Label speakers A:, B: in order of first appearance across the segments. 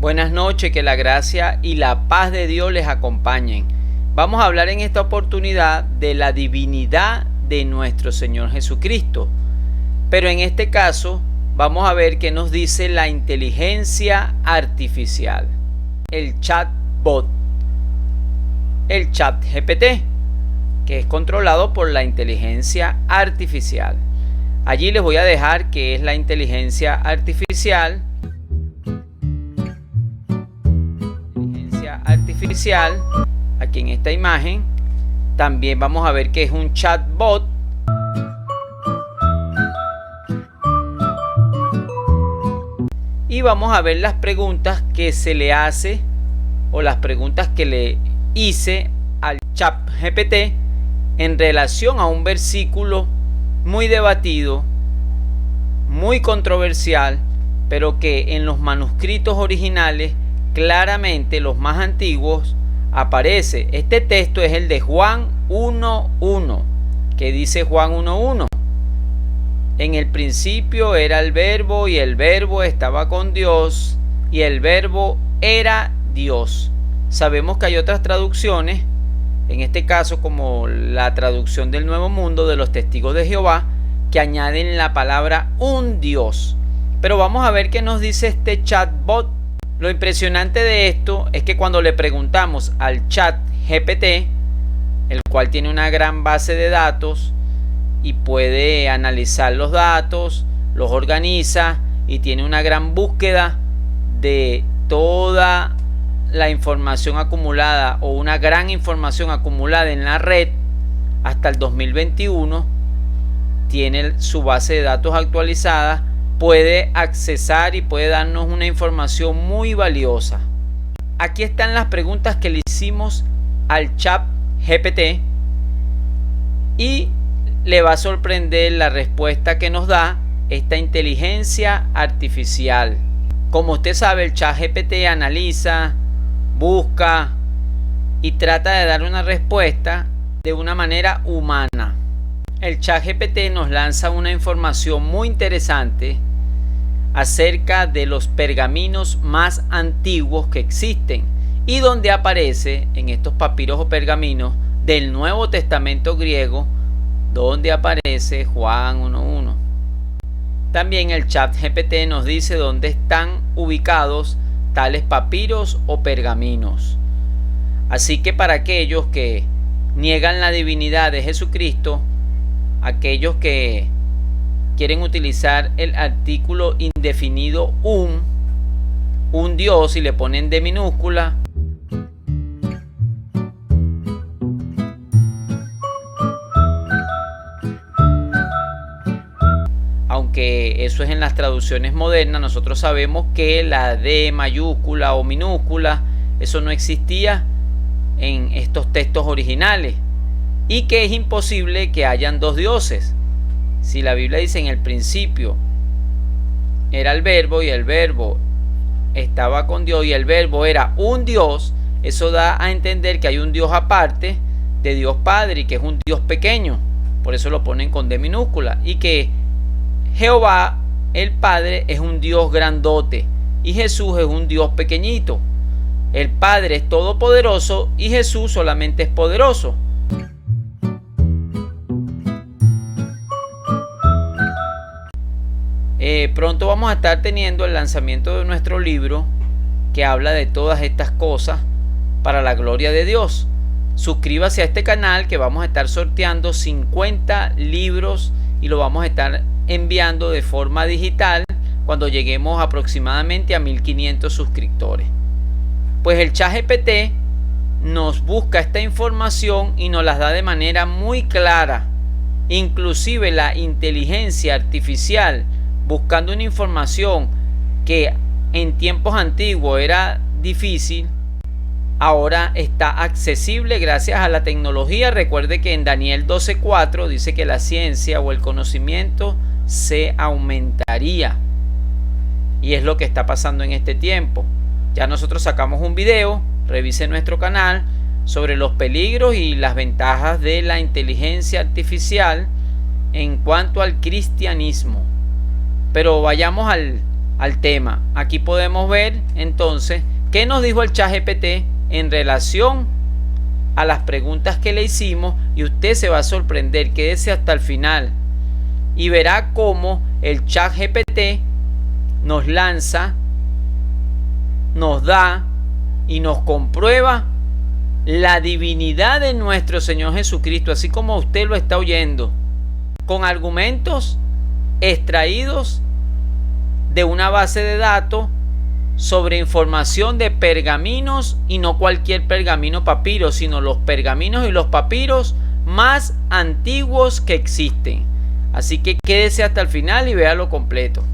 A: Buenas noches, que la gracia y la paz de Dios les acompañen. Vamos a hablar en esta oportunidad de la divinidad de nuestro Señor Jesucristo. Pero en este caso vamos a ver qué nos dice la inteligencia artificial, el chatbot, el ChatGPT, que es controlado por la inteligencia artificial. Allí les voy a dejar qué es la inteligencia artificial. Aquí en esta imagen también vamos a ver que es un chatbot. Y vamos a ver las preguntas que se le hace o las preguntas que le hice al ChatGPT en relación a un versículo muy debatido, muy controversial, pero que en los manuscritos originales, claramente los más antiguos, aparece. Este texto es el de Juan 1:1, que dice Juan 1:1: en el principio era el verbo, y el verbo estaba con Dios, y el verbo era Dios. Sabemos que hay otras traducciones, en este caso como la traducción del Nuevo Mundo de los Testigos de Jehová, que añaden la palabra un Dios. Pero vamos a ver qué nos dice este chatbot. Lo impresionante de esto es que cuando le preguntamos al ChatGPT, el cual tiene una gran base de datos y puede analizar los datos, los organiza y tiene una gran búsqueda de toda la información acumulada, o una gran información acumulada en la red hasta el 2021, tiene su base de datos actualizada, puede accesar y puede darnos una información muy valiosa. Aquí están las preguntas que le hicimos al ChatGPT y le va a sorprender la respuesta que nos da esta inteligencia artificial. Como usted sabe, el ChatGPT analiza, busca y trata de dar una respuesta de una manera humana. El ChatGPT nos lanza una información muy interesante acerca de los pergaminos más antiguos que existen, y donde aparece en estos papiros o pergaminos del Nuevo Testamento griego, donde aparece Juan 1:1. También el ChatGPT nos dice dónde están ubicados tales papiros o pergaminos. Así que para aquellos que niegan la divinidad de Jesucristo, aquellos que quieren utilizar el artículo indefinido un Dios, y le ponen de minúscula, aunque eso es en las traducciones modernas, nosotros sabemos que la D mayúscula o minúscula, eso no existía en estos textos originales, y que es imposible que hayan dos dioses. Si la Biblia dice en el principio era el verbo, y el verbo estaba con Dios, y el verbo era un Dios, eso da a entender que hay un Dios aparte de Dios Padre, y que es un Dios pequeño, por eso lo ponen con D minúscula, y que Jehová el Padre es un Dios grandote y Jesús es un Dios pequeñito. El Padre es todopoderoso y Jesús solamente es poderoso. Pronto vamos a estar teniendo el lanzamiento de nuestro libro, que habla de todas estas cosas para la gloria de Dios. Suscríbase a este canal, que vamos a estar sorteando 50 libros y lo vamos a estar enviando de forma digital cuando lleguemos aproximadamente a 1500 suscriptores. Pues el ChatGPT nos busca esta información y nos las da de manera muy clara. Inclusive la inteligencia artificial, buscando una información que en tiempos antiguos era difícil, ahora está accesible gracias a la tecnología. Recuerde que en Daniel 12:4 dice que la ciencia o el conocimiento se aumentaría, y es lo que está pasando en este tiempo. Ya nosotros sacamos un video, revise nuestro canal, sobre los peligros y las ventajas de la inteligencia artificial en cuanto al cristianismo. Pero vayamos al tema. Aquí podemos ver entonces qué nos dijo el ChatGPT en relación a las preguntas que le hicimos, y usted se va a sorprender. Quédese hasta el final y verá cómo el ChatGPT nos lanza, nos da y nos comprueba la divinidad de nuestro Señor Jesucristo, así como usted lo está oyendo, con argumentos extraídos de una base de datos sobre información de pergaminos, y no cualquier pergamino papiro, sino los pergaminos y los papiros más antiguos que existen. Así que quédese hasta el final y véalo completo.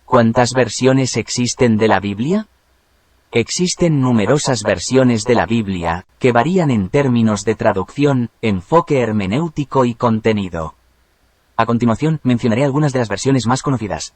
B: ¿Cuántas versiones existen de la Biblia? Existen numerosas versiones de la Biblia, que varían en términos de traducción, enfoque hermenéutico y contenido. A continuación, mencionaré algunas de las versiones más conocidas.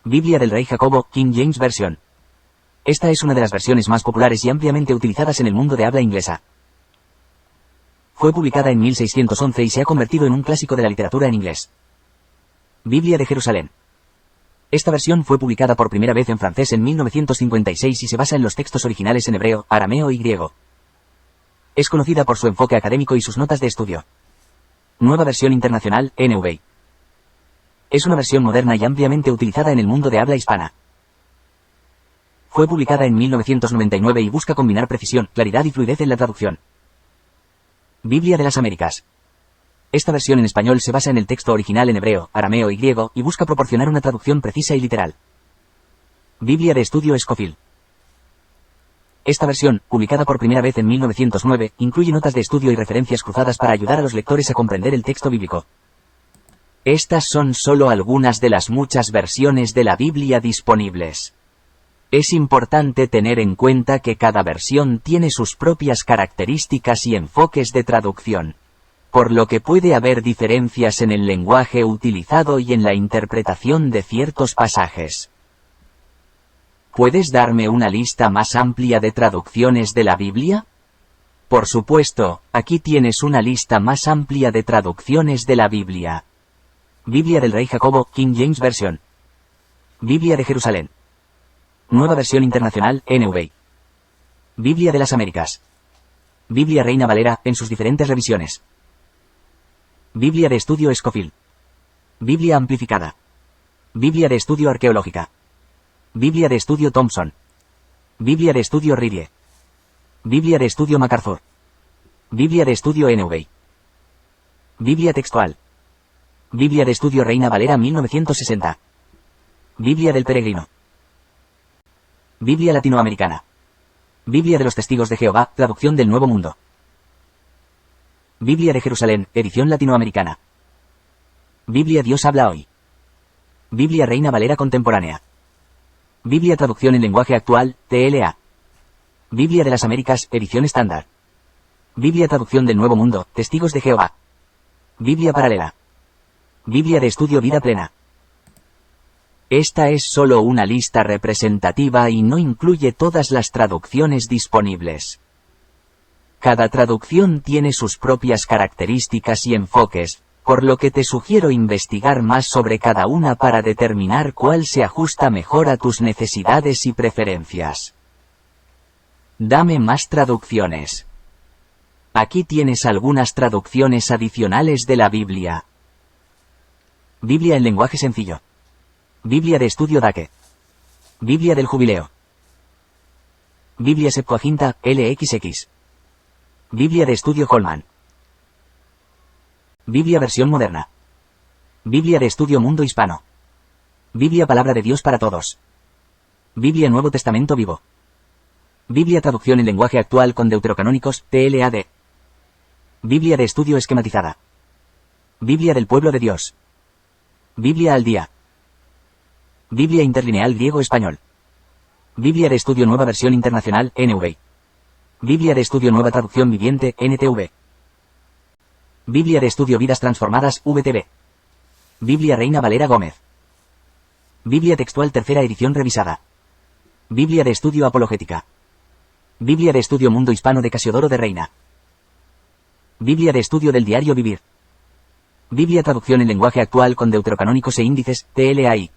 B: Biblia del Rey Jacobo, King James Version. Esta es una de las versiones más populares y ampliamente utilizadas en el mundo de habla inglesa. Fue publicada en 1611 y se ha convertido en un clásico de la literatura en inglés. Biblia de Jerusalén. Esta versión fue publicada por primera vez en francés en 1956 y se basa en los textos originales en hebreo, arameo y griego. Es conocida por su enfoque académico y sus notas de estudio. Nueva versión internacional, NV. Es una versión moderna y ampliamente utilizada en el mundo de habla hispana. Fue publicada en 1999 y busca combinar precisión, claridad y fluidez en la traducción. Biblia de las Américas. Esta versión en español se basa en el texto original en hebreo, arameo y griego, y busca proporcionar una traducción precisa y literal. Biblia de Estudio Scofield. Esta versión, publicada por primera vez en 1909, incluye notas de estudio y referencias cruzadas para ayudar a los lectores a comprender el texto bíblico. Estas son solo algunas de las muchas versiones de la Biblia disponibles. Es importante tener en cuenta que cada versión tiene sus propias características y enfoques de traducción, por lo que puede haber diferencias en el lenguaje utilizado y en la interpretación de ciertos pasajes. ¿Puedes darme una lista más amplia de traducciones de la Biblia? Por supuesto, aquí tienes una lista más amplia de traducciones de la Biblia. Biblia del Rey Jacobo, King James Version. Biblia de Jerusalén. Nueva versión internacional, NV. Biblia de las Américas. Biblia Reina Valera, en sus diferentes revisiones. Biblia de Estudio Scofield. Biblia amplificada. Biblia de Estudio Arqueológica. Biblia de Estudio Thompson. Biblia de Estudio Ridley. Biblia de Estudio MacArthur. Biblia de Estudio NV. Biblia textual. Biblia de Estudio Reina Valera 1960. Biblia del Peregrino. Biblia latinoamericana. Biblia de los Testigos de Jehová, traducción del Nuevo Mundo. Biblia de Jerusalén, edición latinoamericana. Biblia Dios habla hoy. Biblia Reina Valera contemporánea. Biblia traducción en lenguaje actual, TLA. Biblia de las Américas, edición estándar. Biblia traducción del Nuevo Mundo, Testigos de Jehová. Biblia paralela. Biblia de Estudio Vida Plena. Esta es solo una lista representativa y no incluye todas las traducciones disponibles. Cada traducción tiene sus propias características y enfoques, por lo que te sugiero investigar más sobre cada una para determinar cuál se ajusta mejor a tus necesidades y preferencias. Dame más traducciones. Aquí tienes algunas traducciones adicionales de la Biblia. Biblia en lenguaje sencillo. Biblia de Estudio Dake. Biblia del Jubileo. Biblia Septuaginta, LXX. Biblia de Estudio Holman. Biblia versión moderna. Biblia de Estudio Mundo Hispano. Biblia Palabra de Dios para Todos. Biblia Nuevo Testamento Vivo. Biblia traducción en lenguaje actual con deuterocanónicos, TLAD. Biblia de Estudio esquematizada. Biblia del Pueblo de Dios. Biblia al día. Biblia interlineal griego-español. Biblia de Estudio Nueva Versión Internacional, NV. Biblia de Estudio Nueva Traducción Viviente, NTV. Biblia de Estudio Vidas Transformadas, VTV. Biblia Reina Valera Gómez. Biblia Textual Tercera Edición Revisada. Biblia de Estudio Apologética. Biblia de Estudio Mundo Hispano de Casiodoro de Reina. Biblia de Estudio del Diario Vivir. Biblia traducción en lenguaje actual con deuterocanónicos e índices, TLAI.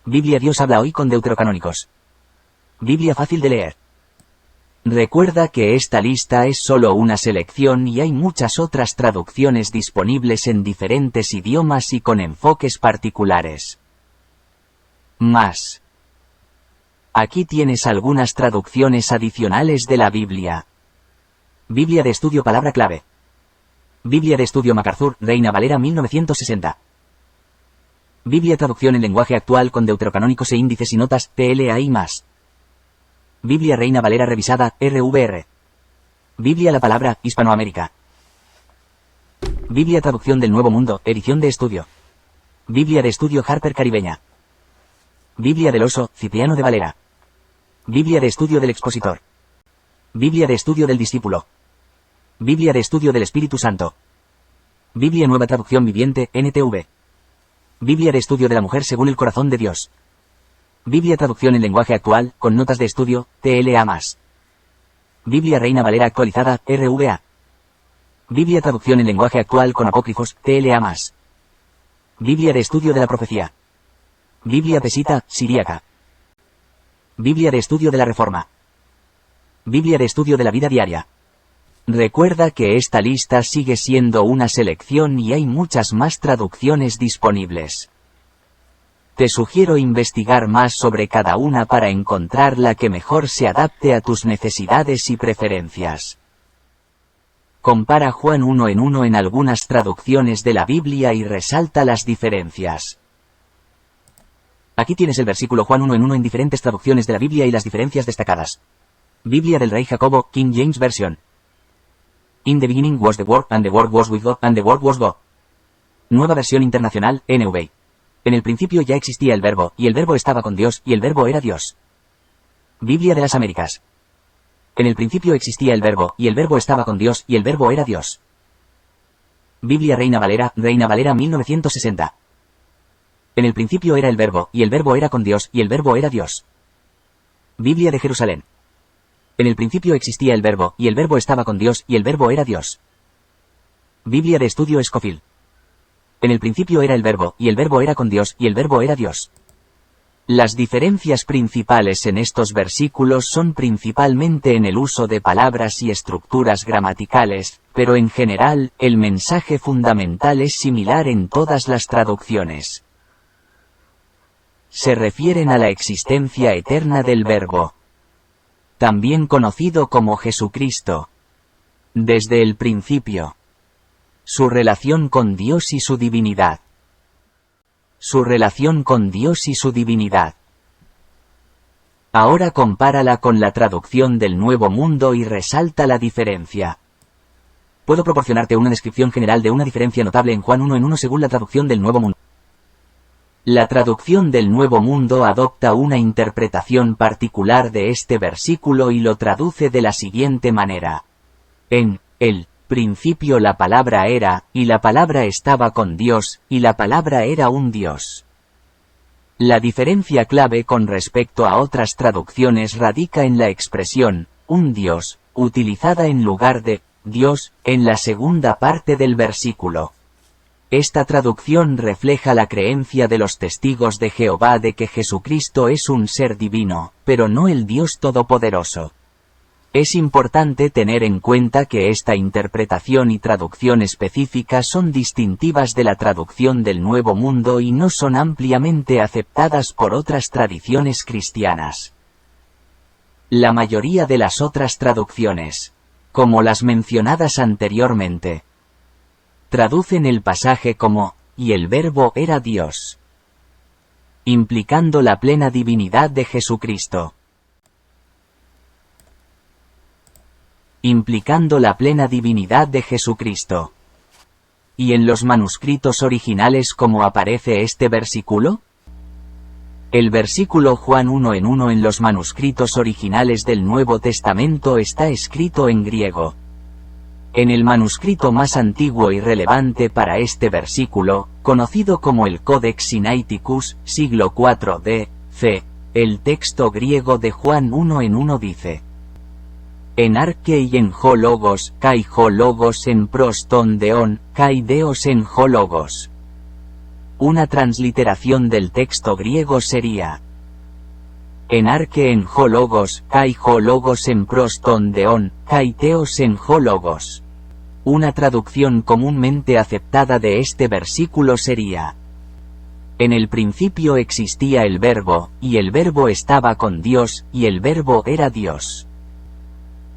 B: Biblia Dios habla hoy con deuterocanónicos. Biblia fácil de leer. Recuerda que esta lista es solo una selección y hay muchas otras traducciones disponibles en diferentes idiomas y con enfoques particulares. Más. Aquí tienes algunas traducciones adicionales de la Biblia. Biblia de estudio palabra clave. Biblia de estudio MacArthur, Reina Valera 1960. Biblia traducción en lenguaje actual con deuterocanónicos e índices y notas, TLAI+. Biblia Reina Valera revisada, RVR. Biblia la palabra, Hispanoamérica. Biblia traducción del Nuevo Mundo, edición de estudio. Biblia de estudio Harper Caribeña. Biblia del Oso, Cipriano de Valera. Biblia de estudio del Expositor. Biblia de estudio del Discípulo. Biblia de estudio del Espíritu Santo. Biblia Nueva Traducción Viviente, NTV. Biblia de estudio de la mujer según el corazón de Dios. Biblia traducción en lenguaje actual, con notas de estudio, TLA+. Biblia Reina Valera actualizada, RVA. Biblia traducción en lenguaje actual con apócrifos, TLA+. Biblia de estudio de la profecía. Biblia pesita, siríaca. Biblia de estudio de la Reforma. Biblia de estudio de la vida diaria. Recuerda que esta lista sigue siendo una selección y hay muchas más traducciones disponibles. Te sugiero investigar más sobre cada una para encontrar la que mejor se adapte a tus necesidades y preferencias. Compara Juan 1 en 1 en algunas traducciones de la Biblia y resalta las diferencias. Aquí tienes el versículo Juan 1 en 1 en diferentes traducciones de la Biblia y las diferencias destacadas. Biblia del Rey Jacobo, King James Version. In the beginning was the Word, and the Word was with God, and the Word was God. Nueva versión internacional, NV. En el principio ya existía el Verbo, y el Verbo estaba con Dios, y el Verbo era Dios. Biblia de las Américas. En el principio existía el Verbo, y el Verbo estaba con Dios, y el Verbo era Dios. Biblia Reina Valera 1960. En el principio era el Verbo, y el Verbo era con Dios, y el Verbo era Dios. Biblia de Jerusalén. En el principio existía el Verbo, y el Verbo estaba con Dios, y el Verbo era Dios. Biblia de estudio Scofield. En el principio era el Verbo, y el Verbo era con Dios, y el Verbo era Dios. Las diferencias principales en estos versículos son principalmente en el uso de palabras y estructuras gramaticales, pero en general, el mensaje fundamental es similar en todas las traducciones. Se refieren a la existencia eterna del Verbo, también conocido como Jesucristo, desde el principio. Su relación con Dios y su divinidad. Su relación con Dios y su divinidad. Ahora compárala con la traducción del Nuevo Mundo y resalta la diferencia. Puedo proporcionarte una descripción general de una diferencia notable en Juan 1 en 1 según la traducción del Nuevo Mundo. La traducción del Nuevo Mundo adopta una interpretación particular de este versículo y lo traduce de la siguiente manera. En el principio la palabra era, y la palabra estaba con Dios, y la palabra era un Dios. La diferencia clave con respecto a otras traducciones radica en la expresión, un Dios, utilizada en lugar de Dios, en la segunda parte del versículo. Esta traducción refleja la creencia de los testigos de Jehová de que Jesucristo es un ser divino, pero no el Dios Todopoderoso. Es importante tener en cuenta que esta interpretación y traducción específica son distintivas de la traducción del Nuevo Mundo y no son ampliamente aceptadas por otras tradiciones cristianas. La mayoría de las otras traducciones, como las mencionadas anteriormente, traducen el pasaje como, y el Verbo era Dios, implicando la plena divinidad de Jesucristo. Implicando la plena divinidad de Jesucristo. ¿Y en los manuscritos originales cómo aparece este versículo? El versículo Juan 1 en 1 en los manuscritos originales del Nuevo Testamento está escrito en griego. En el manuscrito más antiguo y relevante para este versículo, conocido como el Codex Sinaiticus, siglo IV d.C., el texto griego de Juan 1 en 1 dice: En arche y en ho logos, kai ho logos en proston deon, kai deos en ho logos. Una transliteración del texto griego sería: en arche en ho logos, kai ho logos en proston deon, kai theos en ho logos. Una traducción comúnmente aceptada de este versículo sería: en el principio existía el verbo, y el verbo estaba con Dios, y el verbo era Dios.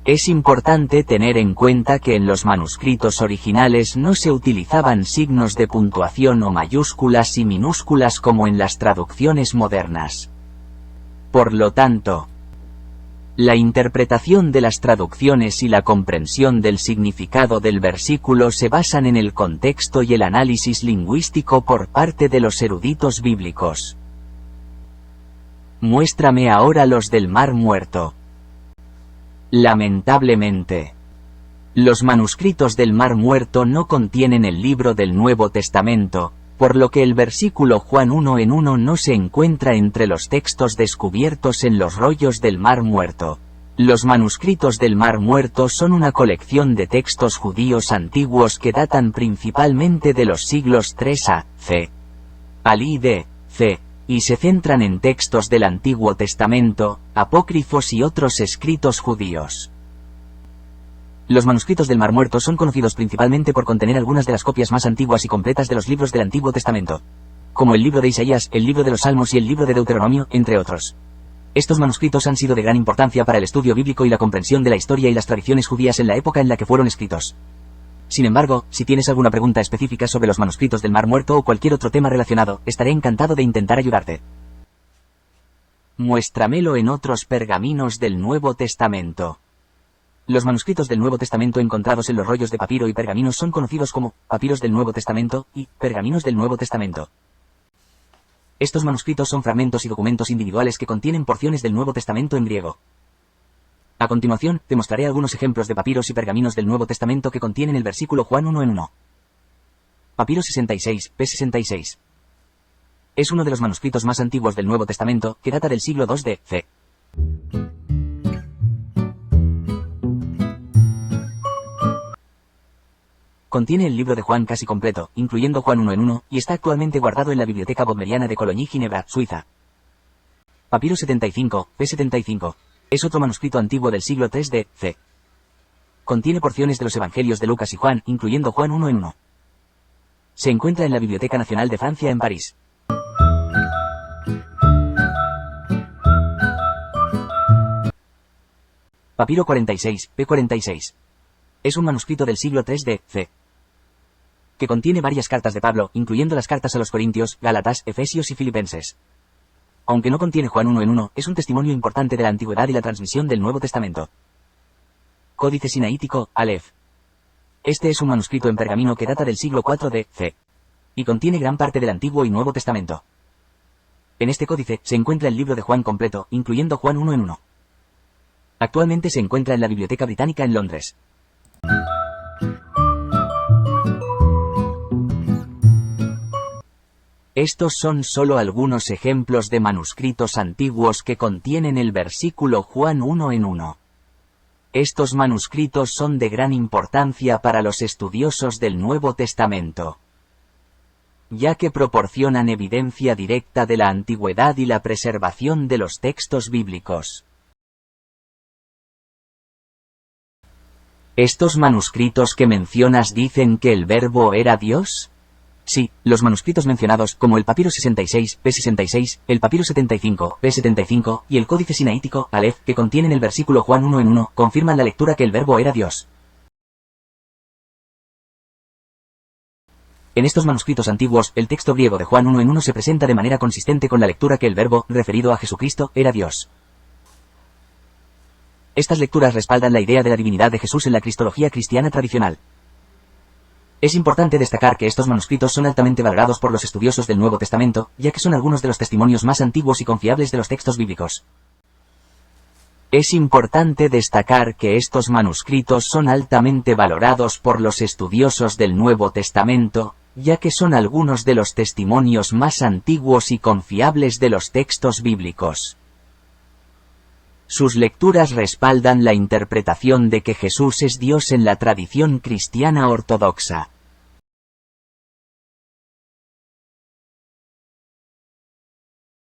B: Es importante tener en cuenta que en los manuscritos originales no se utilizaban signos de puntuación o mayúsculas y minúsculas como en las traducciones modernas. Por lo tanto, la interpretación de las traducciones y la comprensión del significado del versículo se basan en el contexto y el análisis lingüístico por parte de los eruditos bíblicos. Muéstrame ahora los del Mar Muerto. Lamentablemente, los manuscritos del Mar Muerto no contienen el libro del Nuevo Testamento, por lo que el versículo Juan 1 en 1 no se encuentra entre los textos descubiertos en los rollos del Mar Muerto. Los manuscritos del Mar Muerto son una colección de textos judíos antiguos que datan principalmente de los siglos 3 a c. al I d. c. y se centran en textos del Antiguo Testamento, apócrifos y otros escritos judíos. Los manuscritos del Mar Muerto son conocidos principalmente por contener algunas de las copias más antiguas y completas de los libros del Antiguo Testamento, como el libro de Isaías, el libro de los Salmos y el libro de Deuteronomio, entre otros. Estos manuscritos han sido de gran importancia para el estudio bíblico y la comprensión de la historia y las tradiciones judías en la época en la que fueron escritos. Sin embargo, si tienes alguna pregunta específica sobre los manuscritos del Mar Muerto o cualquier otro tema relacionado, estaré encantado de intentar ayudarte. Muéstramelo en otros pergaminos del Nuevo Testamento. Los manuscritos del Nuevo Testamento encontrados en los rollos de papiro y pergaminos son conocidos como papiros del Nuevo Testamento y pergaminos del Nuevo Testamento. Estos manuscritos son fragmentos y documentos individuales que contienen porciones del Nuevo Testamento en griego. A continuación, te mostraré algunos ejemplos de papiros y pergaminos del Nuevo Testamento que contienen el versículo Juan 1 en 1. Papiro 66, p66. Es uno de los manuscritos más antiguos del Nuevo Testamento, que data del siglo II de c. Contiene el libro de Juan casi completo, incluyendo Juan 1 en 1, y está actualmente guardado en la Biblioteca Bodmeriana de Cologny, Ginebra, Suiza. Papiro 75, p75. Es otro manuscrito antiguo del siglo III de c. Contiene porciones de los Evangelios de Lucas y Juan, incluyendo Juan 1 en 1. Se encuentra en la Biblioteca Nacional de Francia en París. Papiro 46, p46. Es un manuscrito del siglo III de c. que contiene varias cartas de Pablo, incluyendo las cartas a los Corintios, Gálatas, Efesios y Filipenses. Aunque no contiene Juan 1 en 1, es un testimonio importante de la antigüedad y la transmisión del Nuevo Testamento. Códice Sinaítico, Aleph. Este es un manuscrito en pergamino que data del siglo IV de c. y contiene gran parte del Antiguo y Nuevo Testamento. En este códice se encuentra el libro de Juan completo, incluyendo Juan 1 en 1. Actualmente se encuentra en la Biblioteca Británica en Londres. Estos son solo algunos ejemplos de manuscritos antiguos que contienen el versículo Juan 1 en 1. Estos manuscritos son de gran importancia para los estudiosos del Nuevo Testamento, ya que proporcionan evidencia directa de la antigüedad y la preservación de los textos bíblicos. ¿Estos manuscritos que mencionas dicen que el Verbo era Dios? Sí, los manuscritos mencionados, como el papiro 66, p66, el papiro 75, p75, y el códice sinaítico, Aleph, que contienen el versículo Juan 1 en 1, confirman la lectura que el Verbo era Dios. En estos manuscritos antiguos, el texto griego de Juan 1 en 1 se presenta de manera consistente con la lectura que el Verbo, referido a Jesucristo, era Dios. Estas lecturas respaldan la idea de la divinidad de Jesús en la cristología cristiana tradicional. Es importante destacar que estos manuscritos son altamente valorados por los estudiosos del Nuevo Testamento, ya que son algunos de los testimonios más antiguos y confiables de los textos bíblicos. Es importante destacar que estos manuscritos son altamente valorados por los estudiosos del Nuevo Testamento, ya que son algunos de los testimonios más antiguos y confiables de los textos bíblicos. Sus lecturas respaldan la interpretación de que Jesús es Dios en la tradición cristiana ortodoxa.